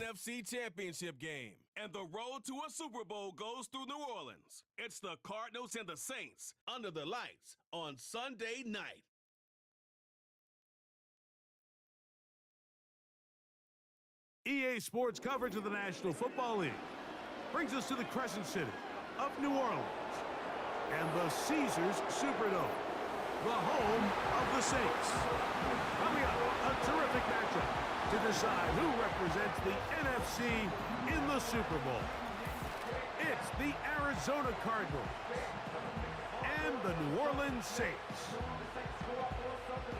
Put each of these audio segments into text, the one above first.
NFC Championship game, and the road to a Super Bowl goes through New Orleans. It's the Cardinals and the Saints under the lights on Sunday night. EA Sports coverage of the National Football League brings us to the Crescent City of New Orleans and the Caesars Superdome, the home of the Saints. Coming up, a terrific matchup to decide who represents the NFC in the Super Bowl. It's the Arizona Cardinals and the New Orleans Saints.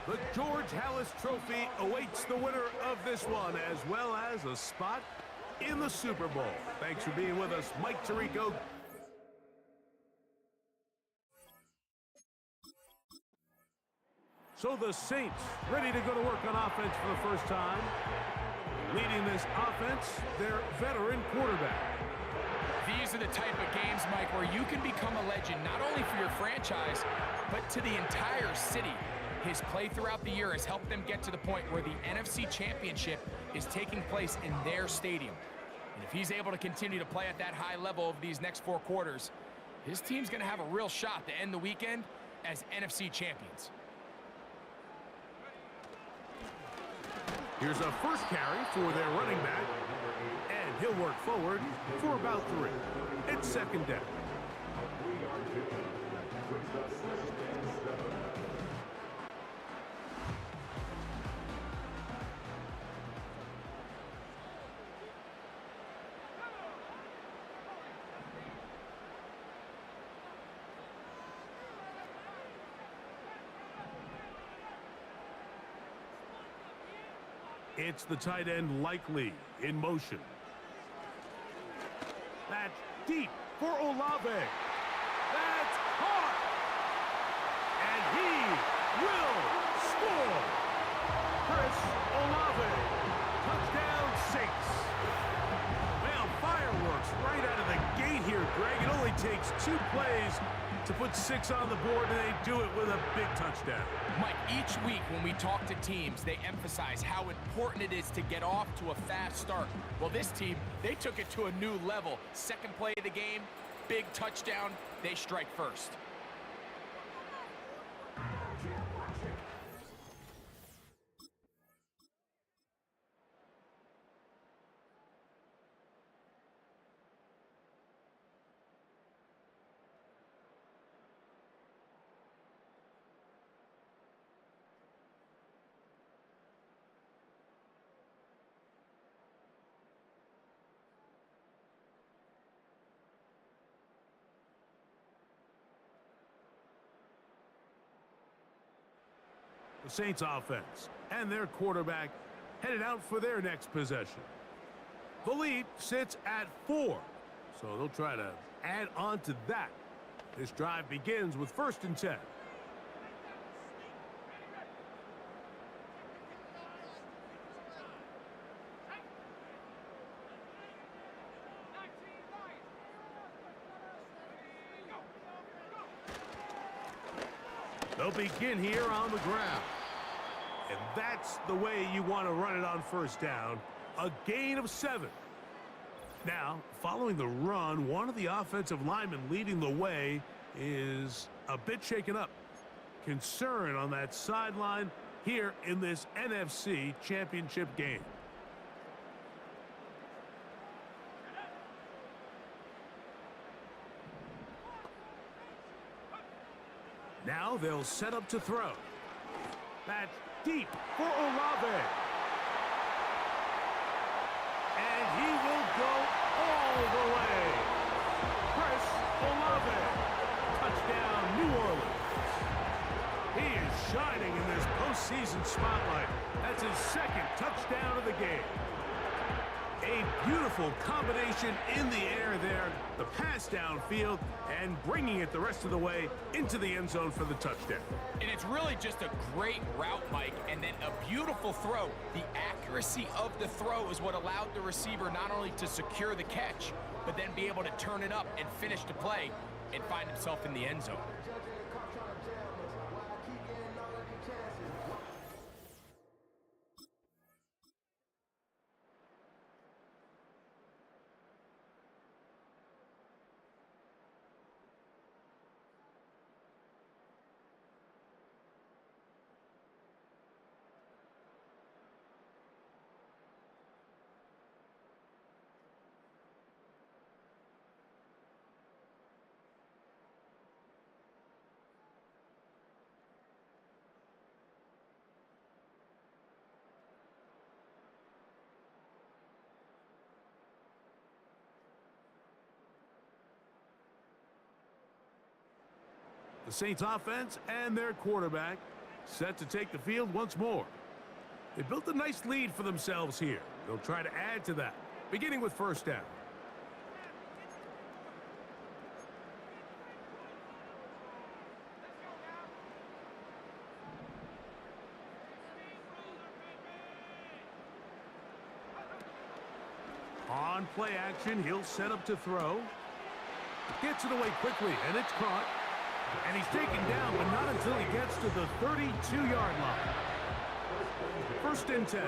The George Halas Trophy awaits the winner of this one, as well as a spot in the Super Bowl. Thanks for being with us, Mike Tirico. So the Saints ready to go to work on offense for the first time. Leading this offense, their veteran quarterback. These are the type of games, Mike, where you can become a legend, not only for your franchise, but to the entire city. His play throughout the year has helped them get to the point where the NFC Championship is taking place in their stadium. And if he's able to continue to play at that high level over these next 4 quarters, his team's going to have a real shot to end the weekend as NFC champions. Here's a first carry for their running back, and he'll work forward for about 3. It's second down. It's the tight end Likely in motion. That's deep for Olave. That's caught. And he will score. Chris Olave. Touchdown Saints. Well, fireworks right out of the gate here, Greg. It only takes 2 plays to put 6 on the board, and they do it with a big touchdown. Mike, each week when we talk to teams, they emphasize how important it is to get off to a fast start. Well, this team, they took it to a new level. Second play of the game, big touchdown, they strike first. The Saints offense and their quarterback headed out for their next possession. The lead sits at 4, so they'll try to add on to that. This drive begins with 1st and 10. They'll begin here on the ground. And that's the way you want to run it on 1st down. A gain of 7. Now, following the run, one of the offensive linemen leading the way is a bit shaken up. Concern on that sideline here in this NFC Championship game. Now they'll set up to throw. That's deep for Olave. And he will go all the way. Chris Olave. Touchdown, New Orleans. He is shining in this postseason spotlight. That's his 2nd touchdown of the game. A beautiful combination in the air there. The pass downfield and bringing it the rest of the way into the end zone for the touchdown. And it's really just a great route, Mike, and then a beautiful throw. The accuracy of the throw is what allowed the receiver not only to secure the catch, but then be able to turn it up and finish the play and find himself in the end zone. The Saints offense and their quarterback set to take the field once more. They built a nice lead for themselves here. They'll try to add to that, beginning with first down. On play action, he'll set up to throw. Gets it away quickly, and it's caught. And he's taken down, but not until he gets to the 32-yard line. First and 10.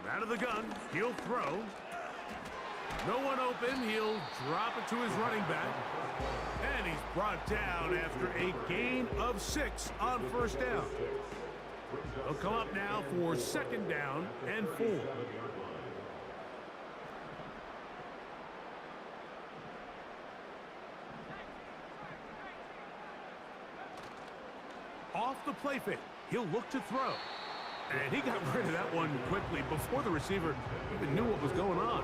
From out of the gun, he'll throw. No one open. He'll drop it to his running back. And he's brought down after a gain of 6 on first down. He'll come up now for second down and 4. Off the play fake. He'll look to throw. And he got rid of that one quickly before the receiver even knew what was going on.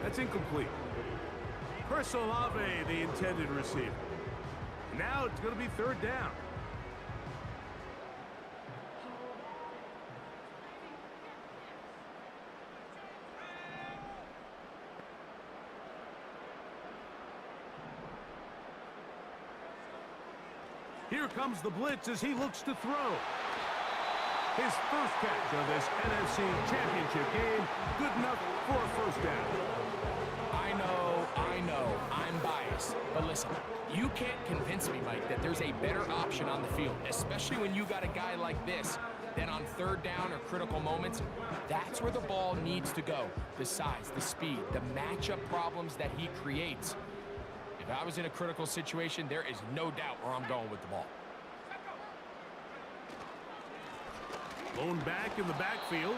That's incomplete. Chris Olave, the intended receiver. Now it's going to be third down. Here comes the blitz as he looks to throw. His first catch of this NFC Championship game, good enough for a first down. I know, I'm biased. But listen, you can't convince me, Mike, that there's a better option on the field, especially when you got a guy like this, that on third down or critical moments, that's where the ball needs to go. The size, the speed, the matchup problems that he creates. If I was in a critical situation, there is no doubt where I'm going with the ball. Blown back in the backfield.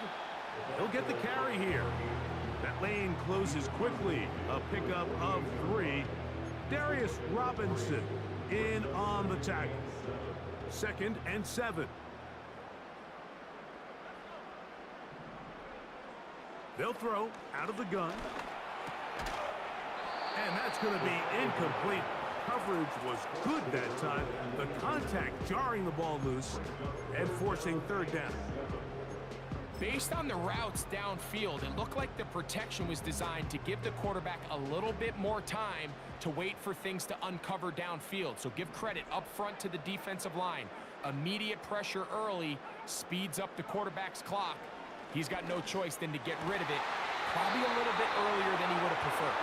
He'll get the carry here. That lane closes quickly. A pickup of 3. Darius Robinson in on the tackle. Second and 7. They'll throw out of the gun. And that's going to be incomplete. Coverage was good that time. The contact jarring the ball loose and forcing third down. Based on the routes downfield, it looked like the protection was designed to give the quarterback a little bit more time to wait for things to uncover downfield. So give credit up front to the defensive line. Immediate pressure early speeds up the quarterback's clock. He's got no choice than to get rid of it, probably a little bit earlier than he would have preferred.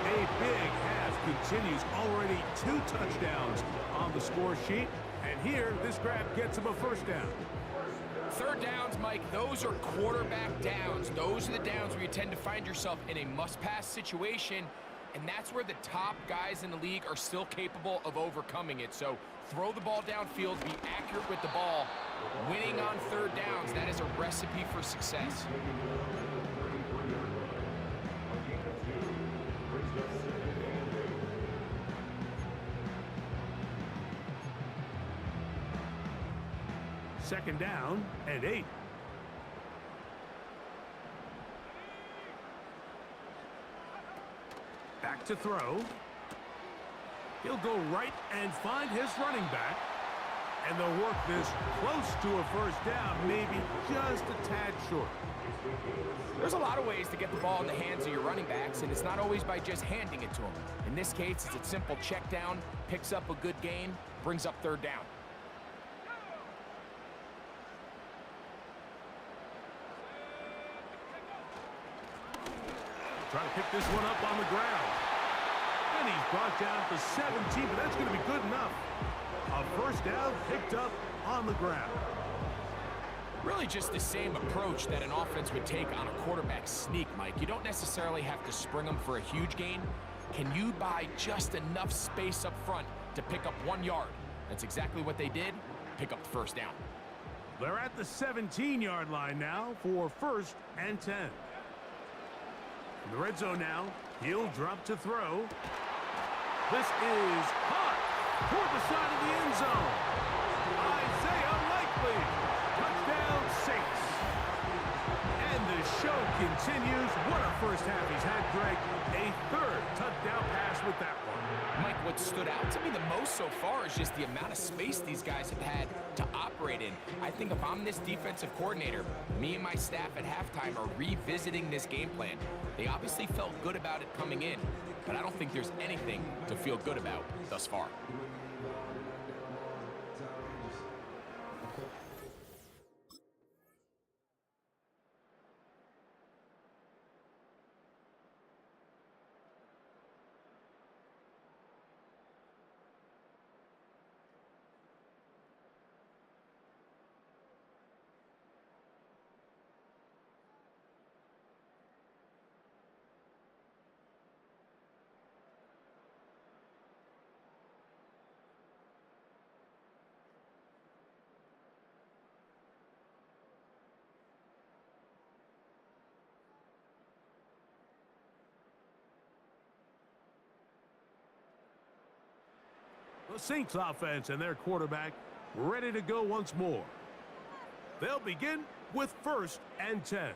A big half continues. Already 2 touchdowns on the score sheet. And here, this grab gets him a first down. Third downs, Mike, those are quarterback downs. Those are the downs where you tend to find yourself in a must-pass situation, and that's where the top guys in the league are still capable of overcoming it. So throw the ball downfield, be accurate with the ball. Winning on third downs, that is a recipe for success. Second down and 8. Back to throw. He'll go right and find his running back. And they'll work this close to a first down, maybe just a tad short. There's a lot of ways to get the ball in the hands of your running backs, and it's not always by just handing it to them. In this case, it's a simple check down, picks up a good gain, brings up third down. Trying to pick this one up on the ground. And he's brought down to 17, but that's going to be good enough. A first down picked up on the ground. Really just the same approach that an offense would take on a quarterback sneak, Mike. You don't necessarily have to spring them for a huge gain. Can you buy just enough space up front to pick up 1 yard? That's exactly what they did. Pick up the first down. They're at the 17-yard line now for first and 10. In the red zone now, he'll drop to throw. This is hot toward the side of the end zone. Isaiah Likely. Touchdown, Saints. And the show continues. What a first half he's had, Greg. A third touchdown pass with that one. Mike, what stood out to me the most so far is just the amount of space these guys have had to operate in. I think if I'm this defensive coordinator, me and my staff at halftime are revisiting this game plan. They obviously felt good about it coming in, but I don't think there's anything to feel good about thus far. The Saints offense and their quarterback ready to go once more. They'll begin with 1st and 10.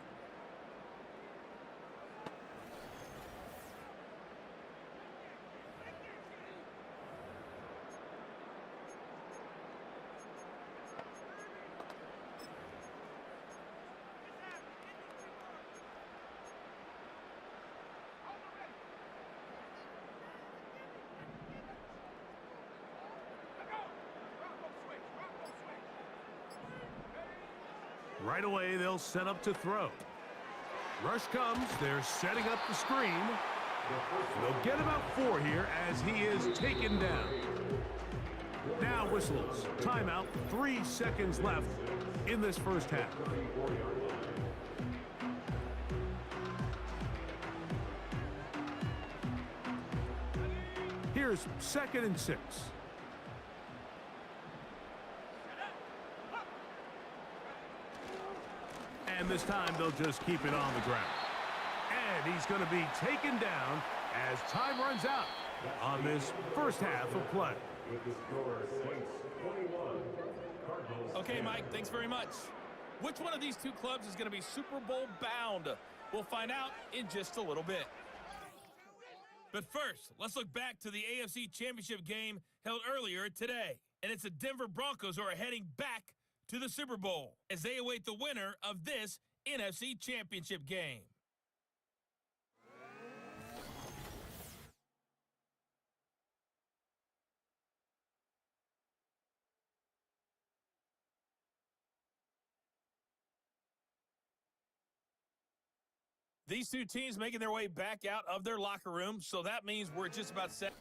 Right away, they'll set up to throw. Rush comes. They're setting up the screen. They'll get about 4 here as he is taken down. Now whistles. Timeout. 3 seconds left in this first half. Here's 2nd and 6. And this time they'll just keep it on the ground. And he's going to be taken down as time runs out on this first half of play. Okay, Mike, thanks very much. Which one of these two clubs is going to be Super Bowl bound? We'll find out in just a little bit. But first, let's look back to the AFC Championship game held earlier today. And it's the Denver Broncos who are heading back to the Super Bowl as they await the winner of this NFC Championship game. These two teams making their way back out of their locker room, so that means we're just about set.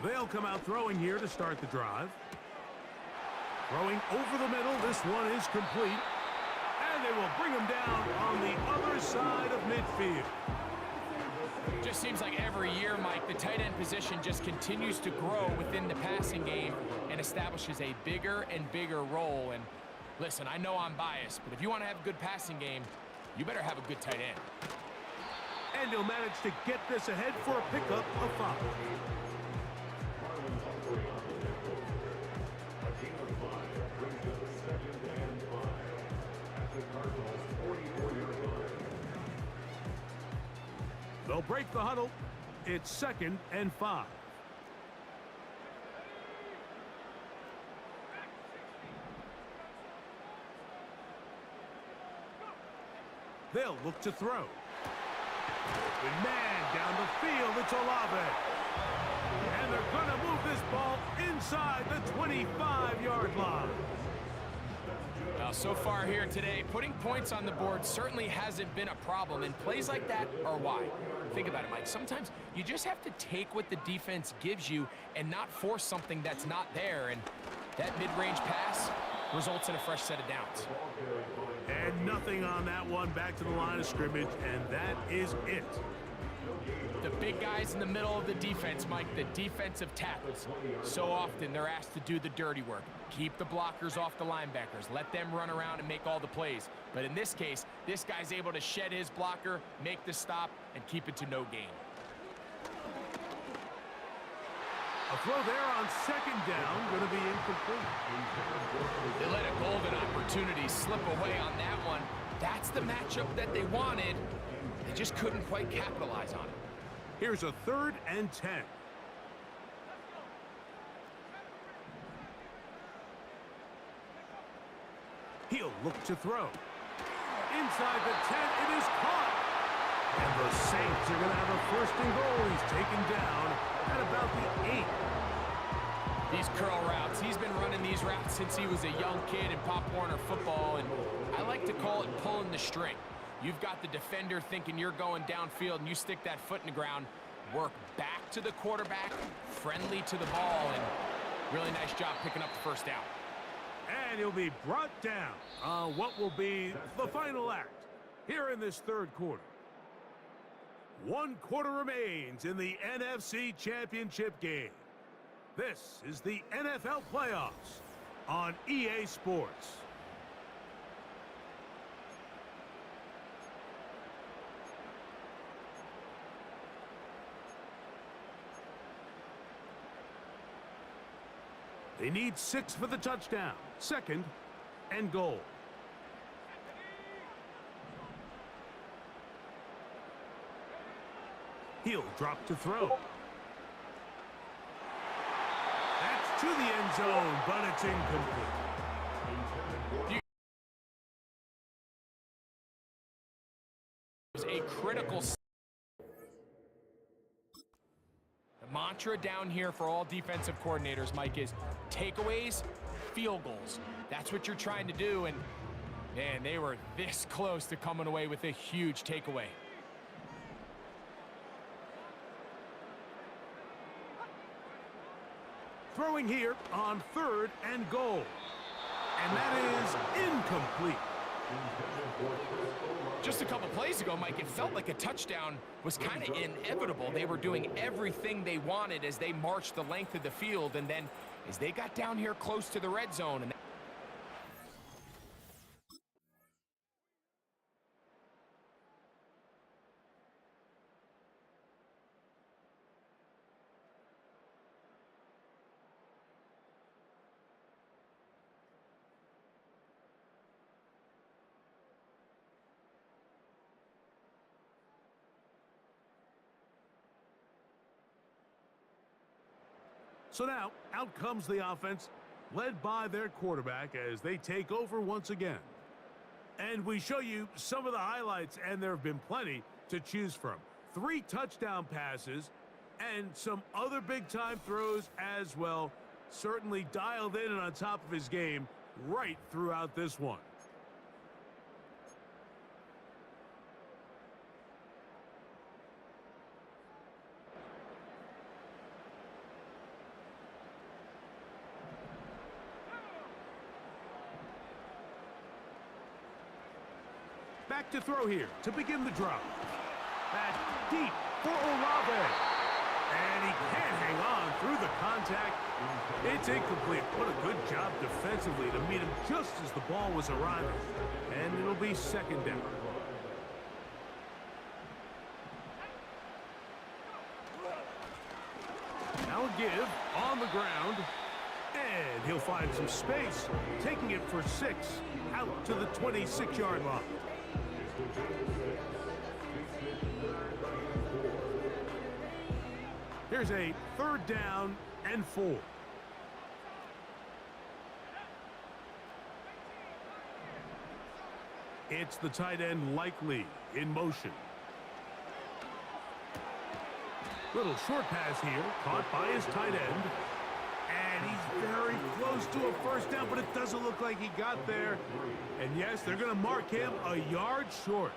They'll come out throwing here to start the drive. Throwing over the middle. This one is complete. And they will bring him down on the other side of midfield. Just seems like every year, Mike, the tight end position just continues to grow within the passing game and establishes a bigger and bigger role. And listen, I know I'm biased, but if you want to have a good passing game, you better have a good tight end. And he'll manage to get this ahead for a pickup of 5. They'll break the huddle. It's 2nd and 5. They'll look to throw. Open man down the field. It's Olave. And they're going to move this ball inside the 25-yard line. Now, so far here today, putting points on the board certainly hasn't been a problem, and plays like that are why. Think about it, Mike. Sometimes you just have to take what the defense gives you and not force something that's not there, and that mid-range pass results in a fresh set of downs. And nothing on that one. Back to the line of scrimmage, and that is it. The big guys in the middle of the defense, Mike, the defensive tackles. So often they're asked to do the dirty work. Keep the blockers off the linebackers. Let them run around and make all the plays. But in this case, this guy's able to shed his blocker, make the stop, and keep it to no gain. A throw there on 2nd down, going to be incomplete. They let a golden opportunity slip away on that one. That's the matchup that they wanted. They just couldn't quite capitalize on it. Here's a 3rd and 10. He'll look to throw. Inside the 10, it is caught. And the Saints are going to have a 1st and goal. He's taken down at about the 8. These curl routes, he's been running these routes since he was a young kid in Pop Warner football, and I like to call it pulling the string. You've got the defender thinking you're going downfield, and you stick that foot in the ground, work back to the quarterback, friendly to the ball, and really nice job picking up the 1st down. And he'll be brought down on what will be the final act here in this 3rd quarter. 1 quarter remains in the NFC Championship game. This is the NFL playoffs on EA Sports. They need 6 for the touchdown. 2nd and goal. He'll drop to throw. That's to the end zone, but it's incomplete. It was a critical. The mantra down here for all defensive coordinators, Mike, is takeaways, field goals. That's what you're trying to do, and man, they were this close to coming away with a huge takeaway. Throwing here on 3rd and goal. And that is incomplete. Just a couple plays ago, Mike, it felt like a touchdown was kind of inevitable. They were doing everything they wanted as they marched the length of the field, and then as they got down here close to the red zone. And so now, out comes the offense, led by their quarterback as they take over once again. And we show you some of the highlights, and there have been plenty to choose from. 3 touchdown passes and some other big-time throws as well. Certainly dialed in and on top of his game right throughout this one. Back to throw here to begin the drop. That's deep for Olave. And he can't hang on through the contact. It's incomplete. What a good job defensively to meet him just as the ball was arriving. And it'll be 2nd down. give on the ground. And he'll find some space, taking it for 6 out to the 26-yard line. Here's a 3rd down and 4. It's the tight end Likely in motion. Little short pass here, caught by his tight end. And he's very close to a 1st down, but it doesn't look like he got there. And yes, they're going to mark him a yard short.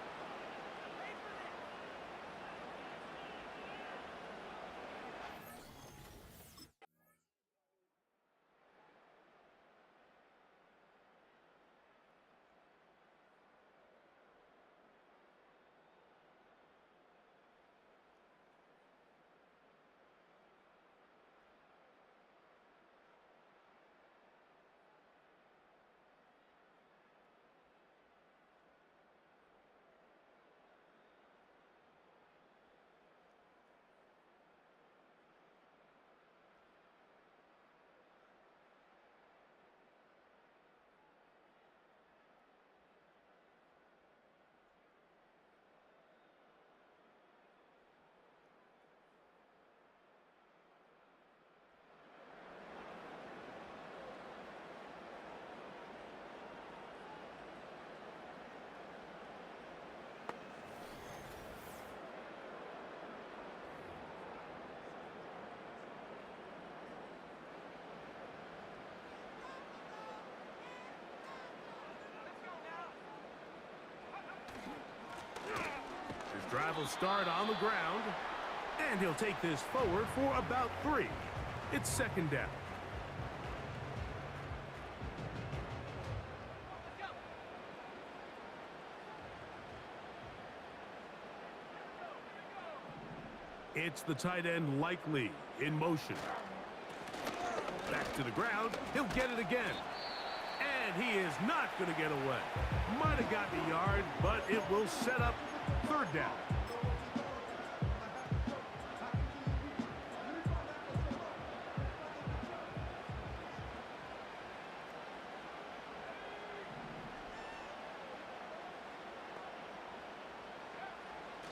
Drive will start on the ground, and he'll take this forward for about 3. It's 2nd down. It's the tight end Likely in motion. Back to the ground. He'll get it again. And he is not going to get away. Might have gotten a yard, but it will set up 3rd down.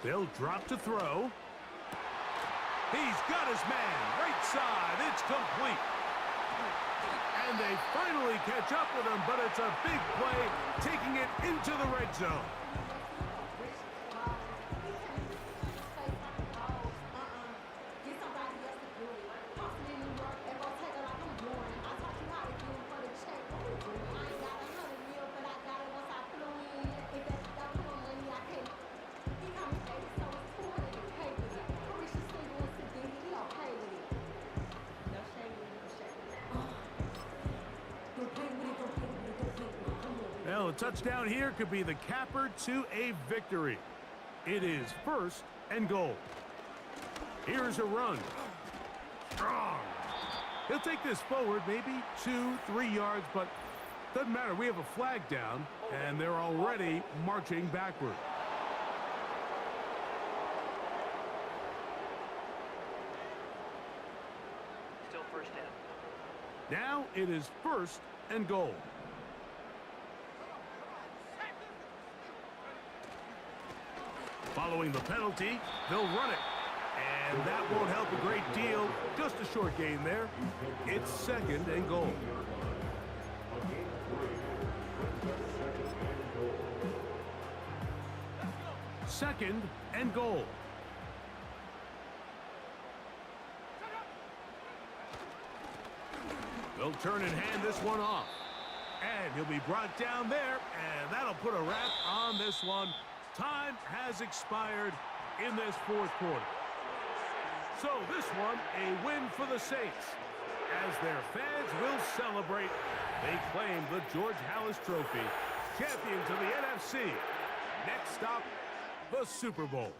They'll drop to throw. He's got his man. Right side. It's complete. And they finally catch up with him, but it's a big play, taking it into the red zone. Well, a touchdown here could be the capper to a victory. It is 1st and goal. Here's a run. Strong. He'll take this forward maybe 2-3 yards, but doesn't matter. We have a flag down, and they're already marching backward. Still 1st down. Now it is 1st and goal. Following the penalty, they'll run it. And that won't help a great deal. Just a short gain there. It's 2nd and goal. Second and goal. They'll turn and hand this one off. And he'll be brought down there, and that'll put a wrap on this one. Time has expired in this 4th quarter. So this one, a win for the Saints. As their fans will celebrate, they claim the George Halas Trophy, champions of the NFC. Next stop, the Super Bowl.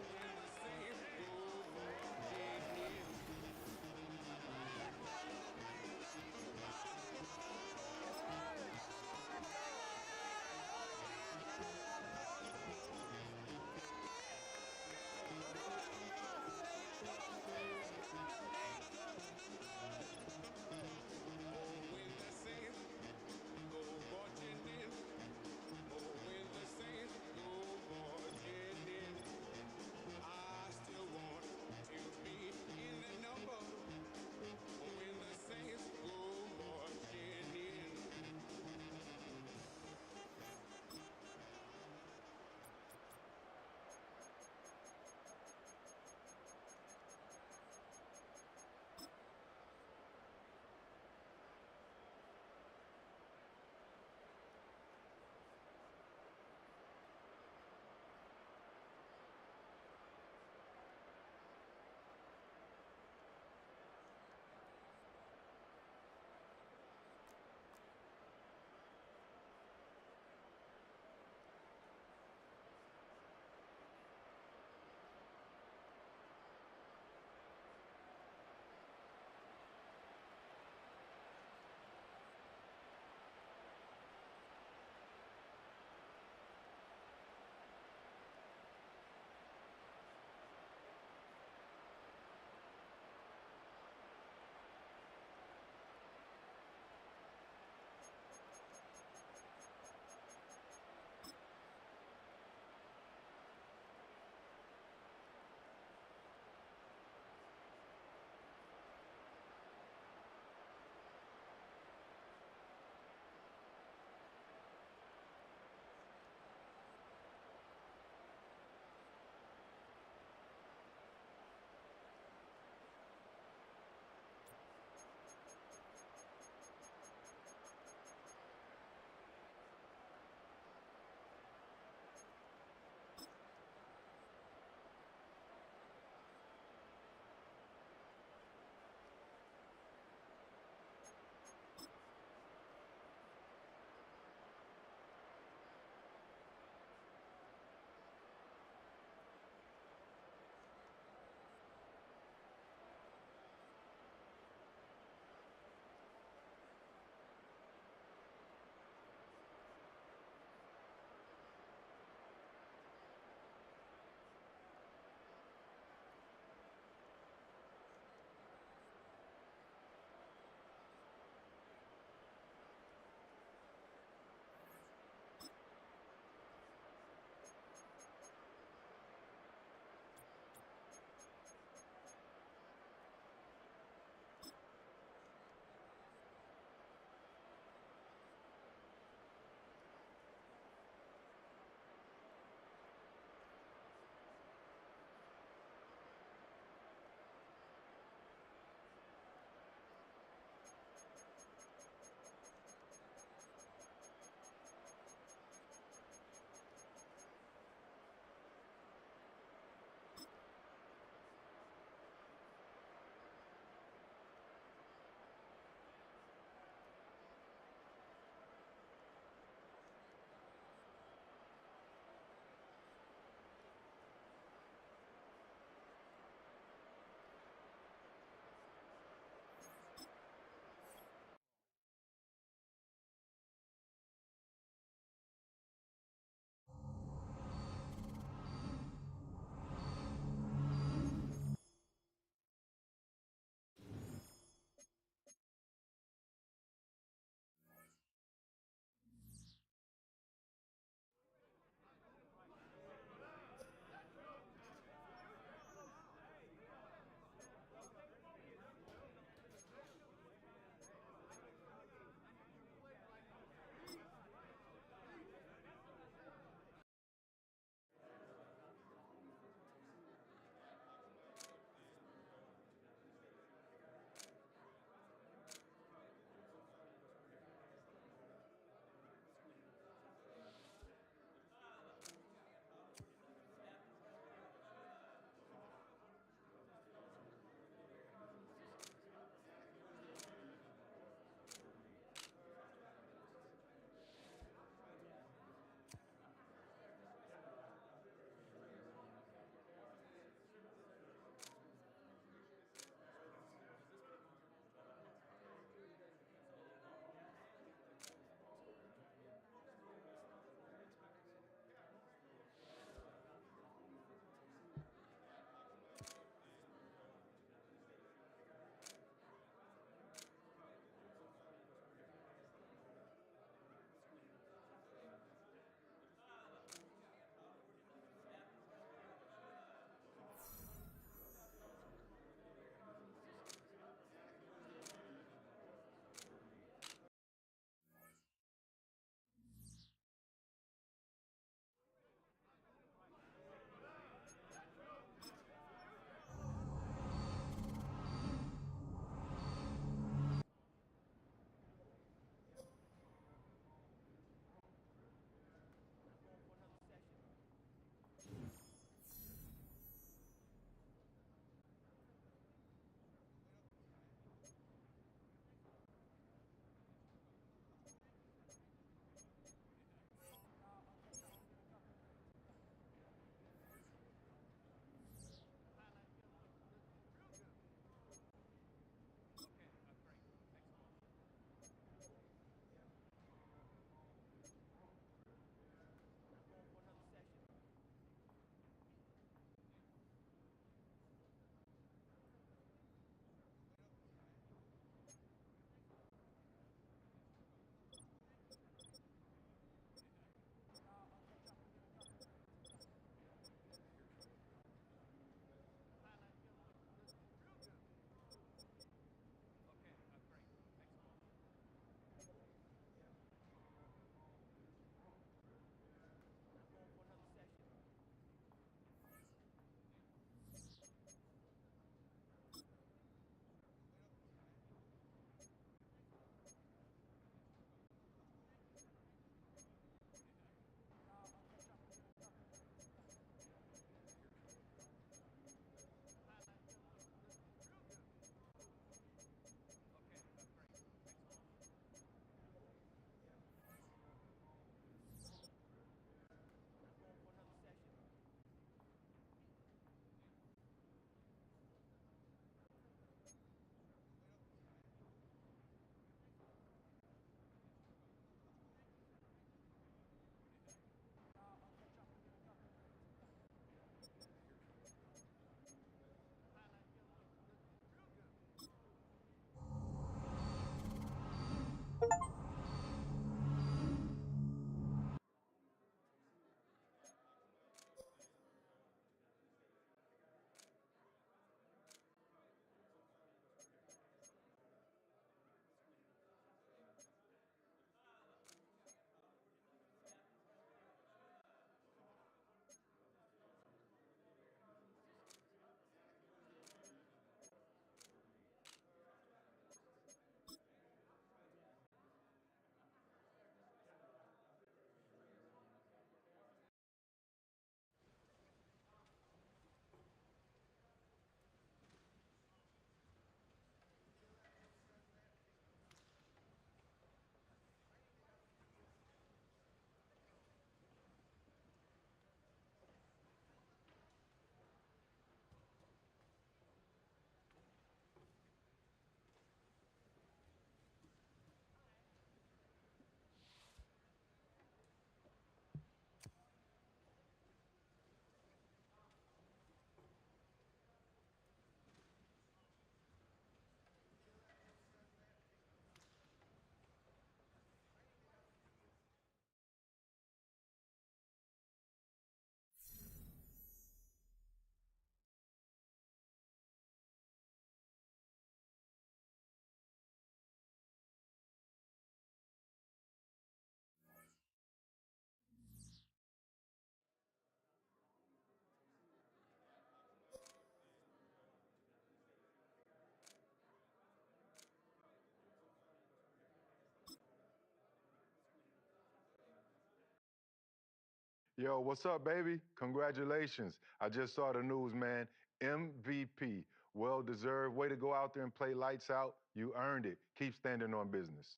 Yo, what's up, baby? Congratulations. I just saw the news, man. MVP. Well-deserved. Way to go out there and play lights out. You earned it. Keep standing on business.